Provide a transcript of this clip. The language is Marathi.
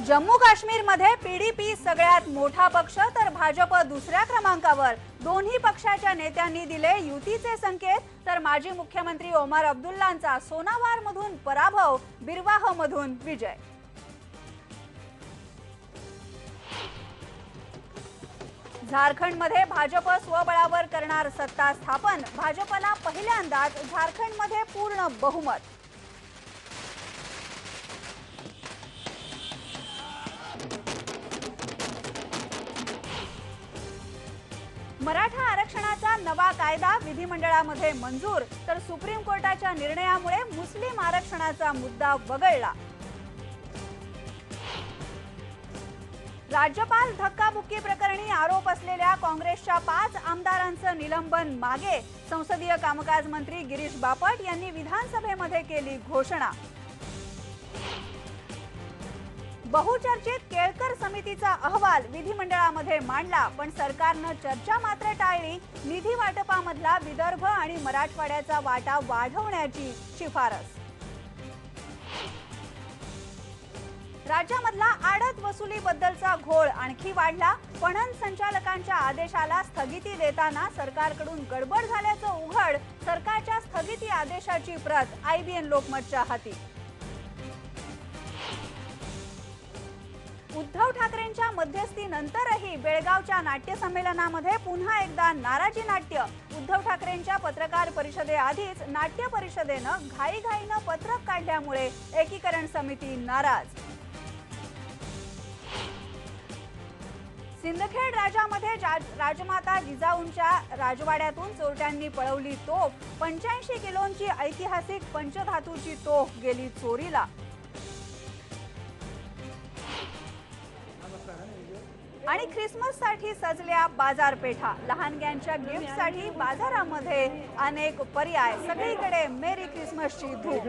जम्मू काश्मीरमध्ये पीडीपी सगळ्यात मोठा पक्ष तर भाजप दुसऱ्या क्रमांकावर। दोन्ही पक्षाच्या नेत्यांनी दिले युतीचे संकेत, तर माजी मुख्यमंत्री ओमर अब्दुल्लांचा सोनावारमधून पराभव, बिरवाहमधून विजय। झारखंडमध्ये भाजप स्वबळावर करणार सत्ता स्थापन, भाजपला पहिल्यांदाच झारखंडमध्ये पूर्ण बहुमत। मराठा आरक्षणाचा नवा कायदा विधिमंडळामध्ये मंजूर, तर सुप्रीम कोर्टाच्या निर्णयामुळे मुस्लिम आरक्षणाचा मुद्दा वगळला। राज्यपाल धक्काबुक्की प्रकरणी आरोप असलेल्या काँग्रेसच्या 5 आमदारांचं निलंबन मागे, संसदीय कामकाज मंत्री गिरीश बापट यांनी विधानसभेमध्ये केली घोषणा। बहुचर्चित केळकर समितीचा अहवाल विधिमंडळामध्ये मांडला, पण सरकारनं चर्चा मात्र टाळली। निधी वाटपामधला विदर्भ आणि मराठवाड्याचा वाटा वाढवण्याची शिफारस। राज्यामधला आडत वसुलीबद्दलचा घोळ आणखी वाढला, पणन संचालकांच्या आदेशाला स्थगिती देताना सरकारकडून गडबड झाल्याचं उघड, सरकारच्या स्थगिती आदेशाची प्रत IBN लोकमतच्या हाती। उद्धव ठाकरेंच्या मध्यस्थीनंतरही बेळगावच्या नाट्य संमेलनामध्ये पुन्हा एकदा नाराजी नाट्य। उद्धव ठाकरेंच्या पत्रकार परिषदेआधीच नाट्य परिषदेनं घाईघाईनं पत्रक काढल्यामुळे एकीकरण समिती नाराज। सिंदखेड राजामध्ये राजमाता जिजाऊंच्या राजवाड्यातून चोरट्यांनी पळवली तोफ, 85 किलोंची ऐतिहासिक पंचधातूची तोफ गेली चोरीला। आणि ख्रिसमससाठी सजल्या बाजारपेठा, लहानग्यांच्या गिफ्टसाठी बाजारामध्ये अनेक पर्याय, सगळीकडे मेरी ख्रिसमसची धूम।